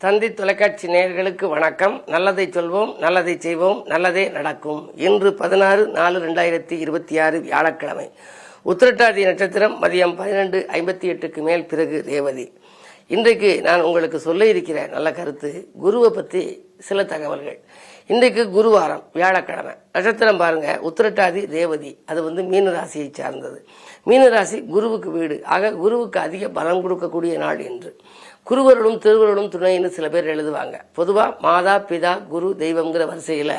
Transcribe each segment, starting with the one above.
தந்தி தொலைக்காட்சி நேயர்களுக்கு வணக்கம். நல்லதை சொல்வோம், நல்லதை செய்வோம், நல்லதே நடக்கும். இன்று 16/4/2026 வியாழக்கிழமை. உத்திரட்டாதி நட்சத்திரம் மதியம் 12:58க்கு மேல் பிறகு ரேவதி. இன்றைக்கு நான் உங்களுக்கு சொல்ல இருக்கிற நல்ல கருத்து, குருவை பற்றி சில தகவல்கள். இன்றைக்கு குருவாரம், வியாழக்கிழமை. நட்சத்திரம் பாருங்க, உத்திரட்டாதி ரேவதி. அது மீன ராசியை சார்ந்தது. மீனராசி குருவுக்கு வீடு. ஆக குருவுக்கு அதிக பலம் கொடுக்கக்கூடிய நாள் என்று. குருவருடும் திருவருடும் துணைன்னு சில பேர் எழுதுவாங்க. பொதுவா மாதா பிதா குரு தெய்வம்ங்கிற வரிசையில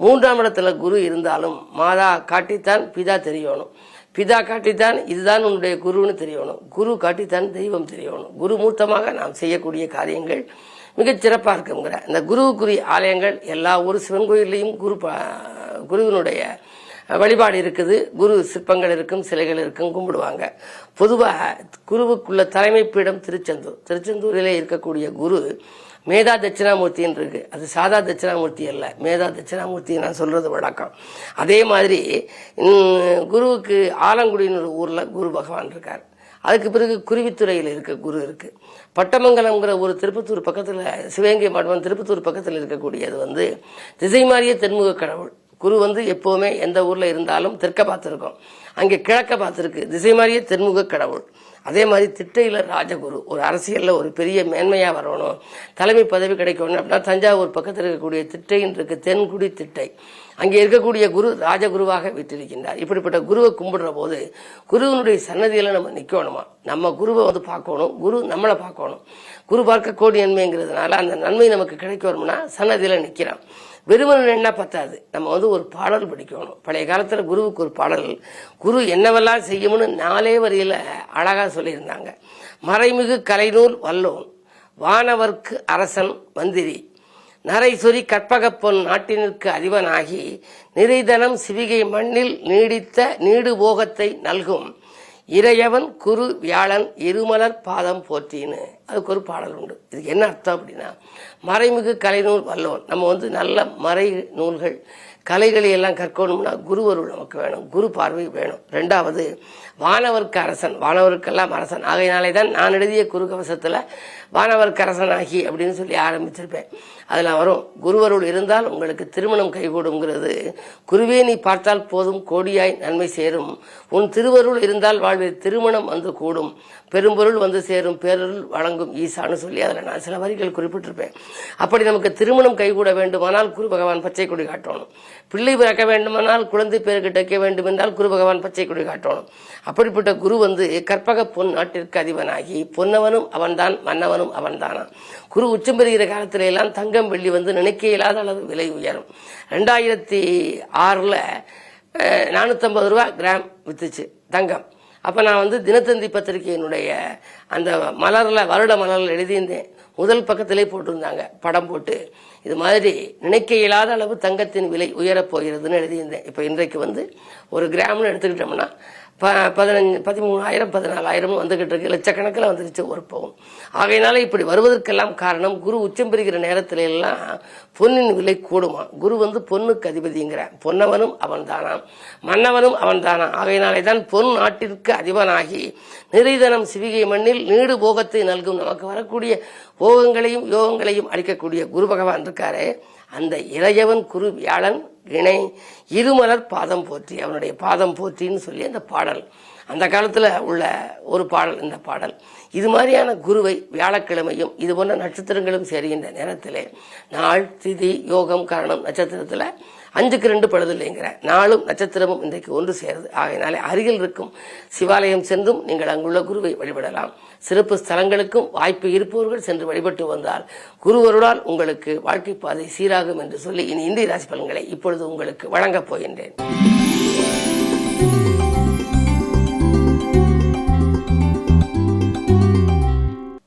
3ஆம் இடத்துல குரு இருந்தாலும் மாதா காட்டித்தான் பிதா தெரியணும், பிதா காட்டித்தான் இதுதான் உன்னுடைய குருன்னு தெரியணும், குரு காட்டித்தான் தெய்வம் தெரியணும். குரு மூர்த்தமாக நாம் செய்யக்கூடிய காரியங்கள் மிகச் சிறப்பாக இருக்குங்கிற இந்த குருவுக்குரிய ஆலயங்கள் எல்லா ஊர் சிவன் கோயிலையும் குருவினுடைய வழிபாடு இருக்குது. குரு சிற்பங்கள் இருக்கும், சிலைகள் இருக்கும், கும்பிடுவாங்க. பொதுவாக குருவுக்குள்ள தலைமை பீடம் திருச்செந்தூரிலே இருக்கக்கூடிய குரு மேதா தட்சிணாமூர்த்தின்னு இருக்கு. அது சாதா தட்சிணாமூர்த்தி அல்ல, மேதா தட்சிணாமூர்த்தி நான் சொல்றது வழக்கம். அதே மாதிரி குருவுக்கு ஆலங்குடின்னு ஒரு ஊர்ல குரு பகவான் இருக்கார். அதுக்கு பிறகு குருவித்துறையில் இருக்க குரு இருக்கு. பட்டமங்கலம்ங்கிற ஒரு திருப்பத்தூர் பக்கத்துல, சிவகங்கை மாவட்டம் திருப்பத்தூர் பக்கத்தில் இருக்கக்கூடியது திசை மாறிய தென்முக கடவுள். குரு எப்பவுமே எந்த ஊர்ல இருந்தாலும் தெற்க பார்த்திருக்கோம், அங்கே கிழக்க பார்த்திருக்கு. திசை மாறிய தென்முக கடவுள். அதே மாதிரி திட்டையில ராஜகுரு. ஒரு அரசியல்ல ஒரு பெரிய மேன்மையா வரணும், தலைமை பதவி கிடைக்கணும் அப்படின்னா தஞ்சாவூர் பக்கத்தில் இருக்கக்கூடிய திட்டைன்னு இருக்கு, தென்குடி திட்டை. அங்கே இருக்கக்கூடிய குரு ராஜகுருவாக வீற்றிருக்கின்றார். இப்படிப்பட்ட குருவை கும்பிடுற போது குருவினுடைய சன்னதியில நம்ம நிக்கணுமா, நம்ம குருவை பார்க்கணும், குரு நம்மளை பார்க்கணும். குரு பார்க்க கோடி நன்மைங்கிறதுனால அந்த நன்மை நமக்கு கிடைக்க வரும்னா சன்னதியில நிக்கிறோம். வெறுமன் என்ன பத்தாது, நம்ம ஒரு பாடல் படிக்கணும். பழைய காலத்துல குருவுக்கு ஒரு பாடல், குரு என்னவெல்லாம் செய்யும்னு 4 வரியில அழகா சொல்லியிருந்தாங்க. மறைமிகு கலைநூல் வல்லோன், வானவர்க்கு அரசன் மந்திரி, நரைசொரி கற்பகப்பொன் நாட்டினிற்கு அதிபனாகி, நிறைதனம் சிவிகை மண்ணில் நீடித்த நீடு போகத்தை நல்கும், இறையவன் குரு வியாழன் இருமலர் பாதம் போற்றின்னு அதுக்கு ஒரு பாடல் உண்டு. இதுக்கு என்ன அர்த்தம் அப்படின்னா, மறைமிகு கலைநூல் வல்லோன். நம்ம நல்ல மறை நூல்கள் கலைகளை எல்லாம் கற்கணும்னா குருவருள் நமக்கு வேணும், குரு பார்வை வேணும். 2வது வானவர்க்கு அரசன், வானவருக்கெல்லாம் அரசன். ஆகையினாலே தான் நான் எழுதிய குரு கவசத்துல வானவர்க்கு அரசன் ஆகி அப்படின்னு சொல்லி ஆரம்பிச்சிருப்பேன். அதெல்லாம் வரும். குருவருள் இருந்தால் உங்களுக்கு திருமணம் கைகூடுங்கிறது. குருவே நீ பார்த்தால் போதும், கோடியாய் நன்மை சேரும், உன் திருவருள் இருந்தால் வாழ்வில் திருமணம் கூடும், பெரும்பொருள் சேரும், பேரருள் வழங்கும் ஈசான்னு சொல்லி அதில் நான் சில வரிகள் குறிப்பிட்டிருப்பேன். அப்படி நமக்கு திருமணம் கைகூட வேண்டுமானால் குரு பகவான் பச்சை கொடி காட்டணும். பிள்ளை பிறக்க வேண்டுமானால், குழந்தை பேருக்கு டைக்க வேண்டும் என்றால் குரு பகவான் பச்சை கொடி காட்டணும். அப்படிப்பட்ட குரு கற்பக பொன் நாட்டிற்கு அதிபனாகி, பொன்னவனும் அவன்தான் மன்னவனும் அவன்தானா. குரு உச்சம் பெறுகிற காலத்தில எல்லாம் தங்கம் வெள்ளி நினைக்க இயலாத அளவு விலை உயரும். 2006 450 ரூபா கிராம் வித்துச்சு தங்கம். அப்ப நான் தினத்தந்தி பத்திரிகையினுடைய அந்த மலர்ல, வருட மலர்ல எழுதியிருந்தேன். முதல் பக்கத்திலே போட்டிருந்தாங்க படம் போட்டு, இது மாதிரி நினைக்க இயலாத அளவு தங்கத்தின் விலை உயரப் போகிறதுன்னு எழுதியிருந்தேன். இப்ப இன்றைக்கு ஒரு கிராம்னு எடுத்துக்கிட்டோம்னா 13,000 14,000 வந்துகிட்டு இருக்கு, லட்சக்கணக்கில் வந்துருச்சு ஒரு பவுன். ஆகையினால இப்படி வருவதற்கெல்லாம் காரணம், குரு உச்சம் பெறுகிற நேரத்தில எல்லாம் பொன்னின் விலை கூடுமா. குரு பொன்னுக்கு அதிபதிங்கிற, பொன்னவனும் அவன் தானா மன்னவனும் அவன் தானா. ஆகையினாலே தான் பொன் நாட்டிற்கு அதிபனாகி நிறைதனம் சிவிகை மண்ணில் நீடு போகத்தை நல்கும். நமக்கு வரக்கூடிய போகங்களையும் யோகங்களையும் அளிக்கக்கூடிய குரு பகவான் இருக்காரே, அந்த இறையவன் குரு வியாழன் இணை இருமலர் பாதம் போற்றி, அவனுடைய பாதம் போற்றின்னு சொல்லி அந்த பாடல், அந்த காலத்துல உள்ள ஒரு பாடல். இந்த பாடல் இது மாதிரியான குருவை வியாழக்கிழமையும் இது போன்ற நட்சத்திரங்களும் சேருகின்ற நேரத்திலே, நாள் திதி யோகம் காரணம் நட்சத்திரத்துல 5க்கு 2 பழுதில்லைங்கிற நாளும் நட்சத்திரமும் இன்றைக்கு ஒன்று சேருது. ஆகையினாலே அருகில் இருக்கும் சிவாலயம் சென்றும் நீங்கள் அங்குள்ள குருவை வழிபடலாம். சிறப்பு ஸ்தலங்களுக்கும் வாய்ப்பு இருப்பவர்கள் சென்று வழிபட்டு வந்தால் குருவருளால் உங்களுக்கு வாழ்க்கை பாதை சீராகும் என்று சொல்லி இனி இந்திய ராசி பலன்களை இப்பொழுது உங்களுக்கு வழங்கப் போகின்றேன்.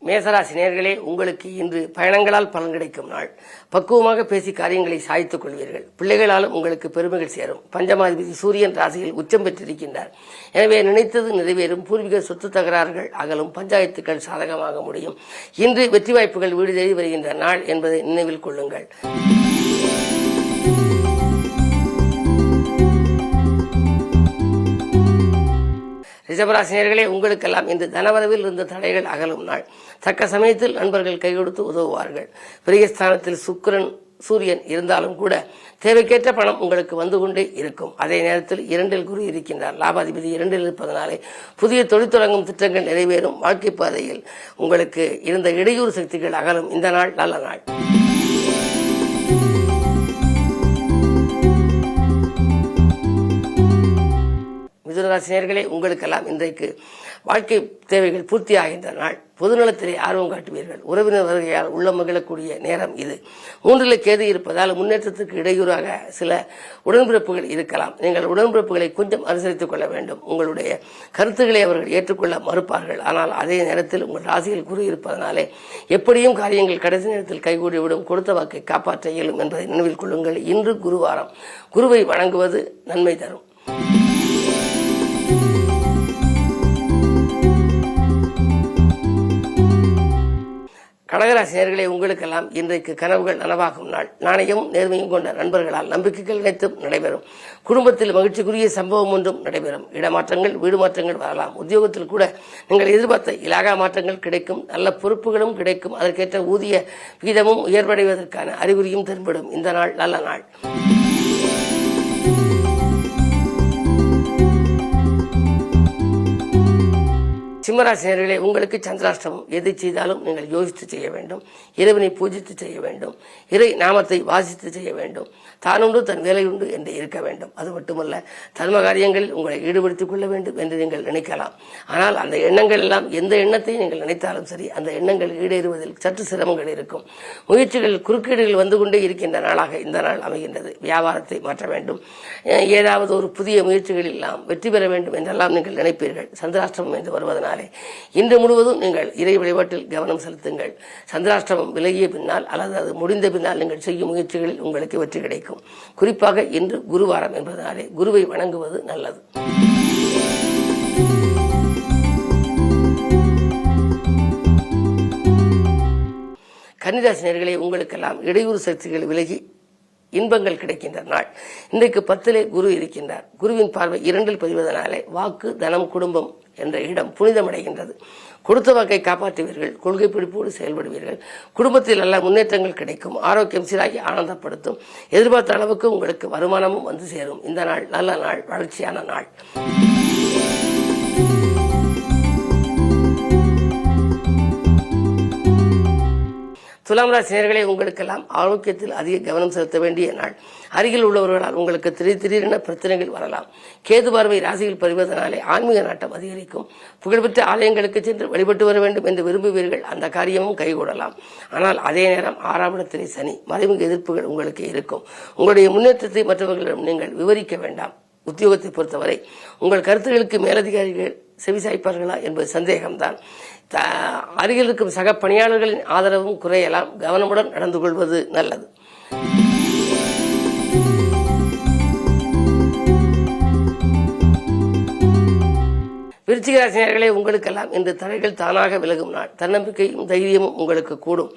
மேசராசி நேயர்களே, உங்களுக்கு இன்று பயணங்களால் பலன் கிடைக்கும் நாள். பக்குவமாக பேசி காரியங்களை சாய்த்துக் கொள்வீர்கள். பிள்ளைகளாலும் உங்களுக்கு பெருமைகள் சேரும். பஞ்சமாதிபதி சூரியன் ராசியில் உச்சம் பெற்றிருக்கின்றார். எனவே நினைத்தது நிறைவேறும். பூர்வீக சொத்து தகராறுகள் அகலும். பஞ்சாயத்துக்கள் சாதகமாக முடியும். இன்று வெற்றி வாய்ப்புகள் வீடு தேடி வருகின்ற நாள் என்பதை நினைவில் கொள்ளுங்கள். ரிஷபராசினியர்களே, உங்களுக்கெல்லாம் இன்று தனவரவில் இருந்த தடைகள் அகலும் நாள். தக்க சமயத்தில் நண்பர்கள் கை கொடுத்து உதவுவார்கள். பிரியஸ்தானத்தில் சுக்கிரன் சூரியன் இருந்தாலும் கூட தேவைக்கேற்ற பணம் உங்களுக்கு வந்து கொண்டே இருக்கும். அதே நேரத்தில் 2இல் குரு இருக்கின்றார். லாபாதிபதி 2இல் இருப்பதனாலே புதிய தொழில் தொடங்கும் திட்டங்கள் நிறைவேறும். வாழ்க்கை பாதையில் உங்களுக்கு இருந்த இடையூறு சக்திகள் அகலும். இந்த நாள் நல்ல நாள். மிதுனராசினியர்களே, உங்களுக்கெல்லாம் இன்றைக்கு வாழ்க்கை தேவைகள் பூர்த்தியாகின்ற நாள். பொதுநலத்திலே ஆர்வம் காட்டுவீர்கள். உறவினர் வருகையால் உள்ள மகிழக்கூடிய நேரம் இது. 3இல் கேது இருப்பதால் முன்னேற்றத்துக்கு இடையூறாக சில உடன்பிறப்புகள் இருக்கலாம். நீங்கள் உடன்பிறப்புகளை கொஞ்சம் அனுசரித்துக் கொள்ள வேண்டும். உங்களுடைய கருத்துக்களை அவர்கள் ஏற்றுக்கொள்ள மறுப்பார்கள். ஆனால் அதே நேரத்தில் உங்கள் ராசியில் குரு இருப்பதனாலே எப்படியும் காரியங்கள் கடைசி நேரத்தில் கைகூடிவிடும். கொடுத்த வாக்கை காப்பாற்ற இயலும் என்பதை நினைவில் கொள்ளுங்கள். இன்று குருவாரம். குருவை வணங்குவது நன்மை தரும். கடகராசினியர்களே, உங்களுக்கெல்லாம் இன்றைக்கு கனவுகள் நனவாகும் நாள். நாணயமும் நேர்மையும் கொண்ட நண்பர்களால் நம்பிக்கைகள் அனைத்தும் நடைபெறும். குடும்பத்தில் மகிழ்ச்சிக்குரிய சம்பவம் ஒன்றும் நடைபெறும். இடமாற்றங்கள், வீடு மாற்றங்கள் வரலாம். உத்தியோகத்தில் கூட நீங்கள் எதிர்பார்த்த இலாகா மாற்றங்கள் கிடைக்கும். நல்ல பொறுப்புகளும் கிடைக்கும். அதற்கேற்ற ஊதிய விகிதமும் உயர்வடைவதற்கான அறிகுறியும் தென்படும். இந்த நாள் நல்ல நாள். சிம்மராசினியர்களே, உங்களுக்கு சந்திராஷ்டமம். எதை செய்தாலும் நீங்கள் யோசித்து செய்ய வேண்டும். இறைவனை பூஜித்து செய்ய வேண்டும். இறை நாமத்தை வாசித்து செய்ய வேண்டும். தானுண்டு தன் வேலை உண்டு என்று இருக்க வேண்டும். அது மட்டுமல்ல, தர்ம காரியங்களில் உங்களை ஈடுபடுத்திக் கொள்ள வேண்டும் என்று நீங்கள் நினைக்கலாம். ஆனால் அந்த எண்ணங்கள் எல்லாம், எந்த எண்ணத்தை நீங்கள் நினைத்தாலும் சரி, அந்த எண்ணங்கள் ஈடேறுவதில் சற்று சிரமங்கள் இருக்கும். முயற்சிகள் குறுக்கீடுகள் வந்து கொண்டே இருக்கின்ற நாளாக இந்த நாள் அமைகின்றது. வியாபாரத்தை மாற்ற வேண்டும். ஏதாவது ஒரு புதிய முயற்சிகள் எல்லாம் வெற்றி பெற வேண்டும் என்றெல்லாம் நீங்கள் நினைப்பீர்கள். சந்திராஷ்டமம் என்று வருவதனால் இன்று முழுவதும் நீங்கள் இறை வழிபாட்டில் கவனம் செலுத்துங்கள். சந்திராஷ்டமம் விலகிய பின்னால் அல்லது அது முடிந்த பின்னால் நீங்கள் செய்யும் முயற்சிகளில் உங்களுக்கு வெற்றி கிடைக்கும். குறிப்பாக இன்று குருவாரம் என்பதனாலே குருவை வணங்குவது நல்லது. கன்னிராசினியர்களே, உங்களுக்கெல்லாம் இடையூறு சக்திகள் விலகி இன்பங்கள் கிடைக்கின்ற நாள். இன்றைக்கு 10இலே குரு இருக்கின்றார். குருவின் பார்வை 2இல் பதிவதனாலே வாக்கு, தனம், குடும்பம் என்ற இடம் புனிதமடைகின்றது. கொடுத்த வாக்கை காப்பாற்றுவீர்கள். கொள்கை பிடிப்போடு செயல்படுவீர்கள். குடும்பத்தில் நல்ல முன்னேற்றங்கள் கிடைக்கும். ஆரோக்கியம் சீராகி ஆனந்தப்படுத்தும். எதிர்பார்த்த அளவுக்கு உங்களுக்கு வருமானமும் வந்து சேரும். இந்த நாள் நல்ல நாள், வளர்ச்சியான நாள். துலாம் ராசினியர்களே, உங்களுக்கெல்லாம் ஆரோக்கியத்தில் அதிக கவனம் செலுத்த வேண்டிய நாள். அருகில் உள்ளவர்களால் உங்களுக்கு திடீரென பிரச்சனைகள் வரலாம். கேது பார்வை ராசியில் பதிவதனாலே ஆன்மீக நாட்டம் அதிகரிக்கும். புகழ்பெற்ற ஆலயங்களுக்கு சென்று வழிபட்டு வர வேண்டும் என்று விரும்புவீர்கள். அந்த காரியமும் கைகூடலாம். ஆனால் அதே நேரம் 6ஆம் இடத்திலே சனி. மறைமுக எதிர்ப்புகள் உங்களுக்கு இருக்கும். உங்களுடைய முன்னேற்றத்தை மற்றவர்களிடம் நீங்கள் விவரிக்க வேண்டாம். உத்தியோகத்தை பொறுத்தவரை உங்கள் கருத்துக்களுக்கு மேலதிகாரிகள் செவிசாய்ப்பார்களா என்பது சந்தேகம்தான். அருகில் இருக்கும் சக பணியாளர்களின் ஆதரவும் குறையலாம். கவனமுடன் நடந்து கொள்வது நல்லது. விருச்சிக ராசினியர்களே, உங்களுக்கெல்லாம் இன்று தடைகள் தானாக விலகும் நாள். தன்னம்பிக்கையும் தைரியமும் உங்களுக்கு கூடும்.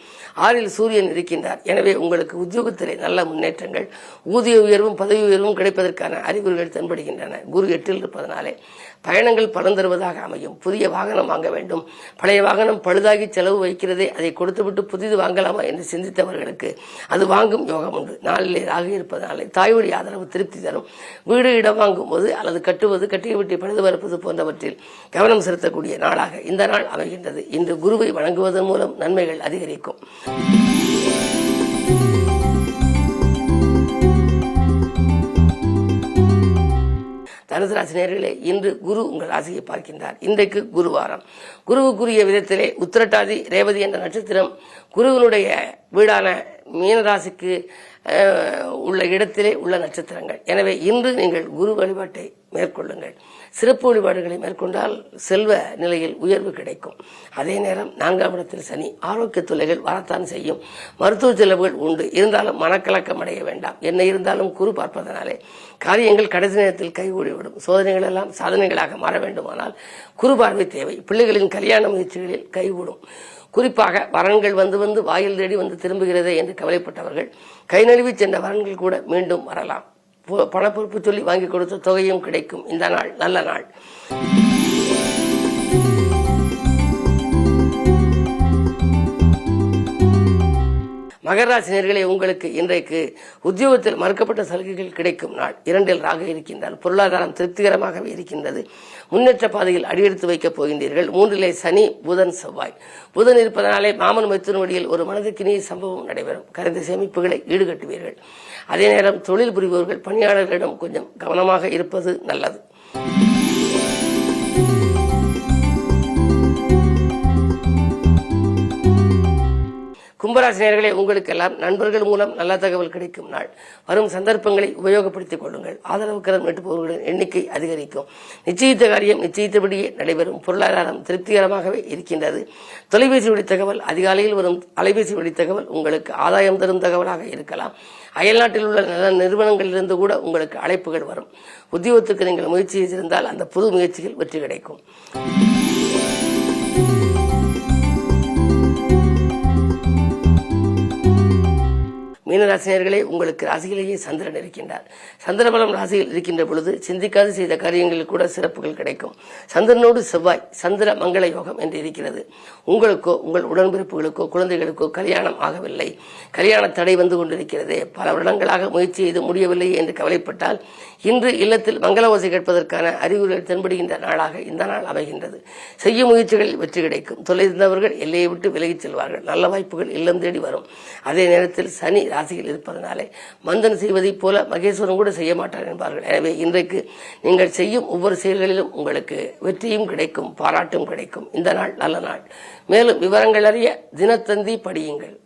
6இல் சூரியன் இருக்கின்றார். எனவே உங்களுக்கு உத்தியோகத்திலே நல்ல முன்னேற்றங்கள், ஊதிய உயர்வும் பதவி உயர்வும் கிடைப்பதற்கான அறிகுறிகள் தென்படுகின்றன. குரு 8இல் இருப்பதனாலே பயணங்கள் பலன் தருவதாக அமையும். புதிய வாகனம் வாங்க வேண்டும். பழைய வாகனம் பழுதாகி செலவு வைக்கிறதே, அதை கொடுத்துவிட்டு புதிது வாங்கலாமா என்று சிந்தித்தவர்களுக்கு அது வாங்கும் யோகம் உண்டு. 4இலே ராகு இருப்பதனாலே தாய்வழி ஆதரவு திருப்தி தரும். வீடு இடம் வாங்கும் போது அல்லது கட்டுவது, கட்டிய வீட்டை பழுது பார்ப்பது போன்றவற்றில் கவனம் செலுத்தக்கூடிய நாளாக இந்த நாள் அமைகின்றது. இன்று குருவை வணங்குவதன் மூலம் நன்மைகள் அதிகரிக்கும். தனுசு ராசினியர்களே, இன்று குரு உங்கள் ராசியை பார்க்கின்றார். இன்றைக்கு குருவாரம். குருவுக்குரிய விதத்திலே உத்திரட்டாதி, ரேவதி என்ற நட்சத்திரம் குருவினுடைய வீடான மீனராசிக்கு உள்ள இடத்திலே உள்ள நட்சத்திரங்கள். எனவே இன்று நீங்கள் குரு வழிபாட்டை மேற்கொள்ளுங்கள். சிறப்பு வழிபாடுகளை மேற்கொண்டால் செல்வ நிலையில் உயர்வு கிடைக்கும். அதே நேரம் 4ஆம் இடத்தில் சனி. ஆரோக்கிய தொல்லைகள் வரத்தான் செய்யும். மருத்துவ செலவுகள் உண்டு. இருந்தாலும் மனக்கலக்கம் அடைய வேண்டாம். என்ன இருந்தாலும் குரு பார்ப்பதனாலே காரியங்கள் கடைசி நேரத்தில் கைகூடிவிடும். சோதனைகள் எல்லாம் சாதனைகளாக மாற வேண்டுமானால் குரு பார்வை தேவை. பிள்ளைகளின் கல்யாண முயற்சிகளில் கைகூடும். குறிப்பாக வரன்கள் வந்து வாயில் தேடி வந்து திரும்புகிறதே என்று கவலைப்பட்டவர்கள் கை நழுவி சென்ற வரன்கள் கூட மீண்டும் வரலாம். பணப்பொறுப்பு சொல்லி வாங்கி கொடுத்த தொகையும் கிடைக்கும். இந்த நாள் நல்ல நாள். மகராசினியர்களே, உங்களுக்கு இன்றைக்கு உத்தியோகத்தில் மறுக்கப்பட்ட சலுகைகள் கிடைக்கும் நாள். 2இல் ராகு இருக்கின்றார். பொருளாதாரம் திருப்திகரமாகவே இருக்கின்றது. முன்னேற்ற பாதையில் அடியெடுத்து வைக்கப் போகின்றீர்கள். 3இலே சனி, புதன், செவ்வாய். புதன் இருப்பதனாலே மாமன் மைத்துன வழியில் ஒரு மனதுக்கினிய சம்பவம் நடைபெறும். கருத்து சேமிப்புகளை ஈடுகட்டுவீர்கள். அதே நேரம் தொழில் புரிபவர்கள் பணியாளர்களிடம் கொஞ்சம் கவனமாக இருப்பது நல்லது. கும்பராசினியர்களே, உங்களுக்கெல்லாம் நண்பர்கள் மூலம் நல்ல தகவல் கிடைக்கும் நாள். வரும் சந்தர்ப்பங்களை உபயோகப்படுத்திக் கொள்ளுங்கள். ஆதரவு கரம் நீட்டுபவர்களின் எண்ணிக்கை அதிகரிக்கும். நிச்சயித்த காரியம் நிச்சயித்தபடியே நடைபெறும். பொருளாதாரம் திருப்திகரமாகவே இருக்கின்றது. தொலைபேசி வழி தகவல், அதிகாலையில் வரும் அலைபேசி வழி தகவல் உங்களுக்கு ஆதாயம் தரும் தகவலாக இருக்கலாம். அயல்நாட்டில் உள்ள நல்ல நிறுவனங்களிலிருந்து கூட உங்களுக்கு அழைப்புகள் வரும். உத்தியோகத்துக்கு நீங்கள் முயற்சி செய்திருந்தால் அந்த புது முயற்சிகள் வெற்றி கிடைக்கும். மீனராசினியர்களே, உங்களுக்கு ராசியிலேயே சந்திரன் இருக்கின்றார். சந்திரபலம் ராசியில் இருக்கின்ற பொழுது சிந்திக்காது செய்த காரியங்களில் கூட சிறப்புகள் கிடைக்கும். சந்திரனோடு செவ்வாய் சந்திர மங்கள யோகம் என்று இருக்கிறது. உங்களுக்கோ உங்கள் உடன்பிறப்புகளுக்கோ குழந்தைகளுக்கோ கல்யாணம் ஆகவில்லை, கல்யாண தடை வந்து கொண்டிருக்கிறது, பல வருடங்களாக முயற்சி செய்து முடியவில்லை என்று கவலைப்பட்டால் இன்று இல்லத்தில் மங்கள ஓசை கேட்பதற்கான அறிகுறிகள் தென்படுகின்ற நாளாக இந்த நாள் அமைகின்றது. செய்யும் முயற்சிகளில் வெற்றி கிடைக்கும். தொலைந்தவர்கள் எல்லையை விட்டு விலகிச் செல்வார்கள். நல்ல வாய்ப்புகள் இல்லம் தேடி வரும். அதே நேரத்தில் சனி ராசியில் இருப்பதனாலே மந்தன் செய்வதைப் போல மகேஸ்வரன் கூட செய்ய மாட்டார் என்பார்கள். எனவே இன்றைக்கு நீங்கள் செய்யும் ஒவ்வொரு செயல்களிலும் உங்களுக்கு வெற்றியும் கிடைக்கும், பாராட்டும் கிடைக்கும். இந்த நாள் நல்ல நாள். மேலும் விவரங்கள் அறிய தினத்தந்தி படியுங்கள்.